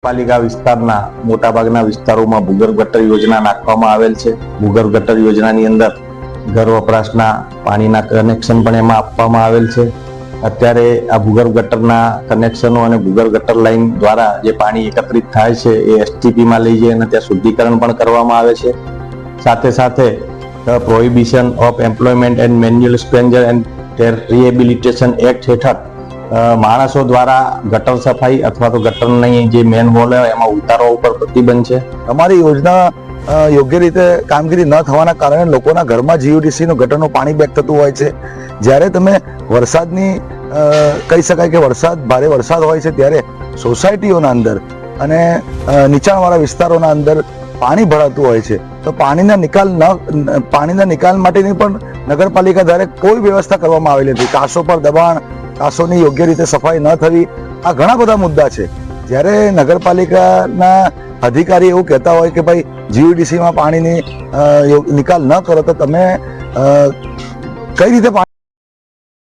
પાલિકા વિસ્તારના મોટાભાગના વિસ્તારોમાં ભૂગર્ભ ગટર યોજના નાખવામાં આવેલ છે. ભૂગર્ભ ગટર યોજનાની અંદર ઘર વપરાશના પાણીના કનેક્શન પણ એમાં આપવામાં આવેલ છે. અત્યારે આ ભૂગર્ભ ગટરના કનેક્શનો અને ભૂગર્ભ ગટર લાઇન દ્વારા જે પાણી એકત્રિત થાય છે એ એસટીપીમાં લઈ જઈ અને ત્યાં શુદ્ધિકરણ પણ કરવામાં આવે છે. સાથે સાથે prohibition of employment and manual scavengers and rehabilitation act હેઠળ માણસો દ્વારા ગટર સફાઈ અથવા તો ગટરની જે મેન હોલ હોય એમાં ઉતારવા ઉપર પ્રતિબંધ છે. અમારી યોજના યોગ્ય રીતે કામગીરી ન થવાના કારણે લોકોના ઘરમાં જીયુડીસી નું ગટરનું પાણી બેક થતું હોય છે. જ્યારે તમે વરસાદની કહી શકાય કે ભારે વરસાદ હોય છે ત્યારે સોસાયટીઓના અંદર અને નીચાણવાળા વિસ્તારોના અંદર પાણી ભરાતું હોય છે, તો પાણીના નિકાલ માટેની પણ નગરપાલિકા દ્વારા કોઈ વ્યવસ્થા કરવામાં આવેલી નથી. કાંસો પર દબાણ, કાંસોની યોગ્ય રીતે સફાઈ ન થવી, આ ઘણા બધા મુદ્દા છે. જ્યારે નગરપાલિકાના અધિકારી એવું કહેતા હોય કે ભાઈ જીયુડીસીમાં પાણીની નિકાલ ન કરો તો તમે કઈ રીતે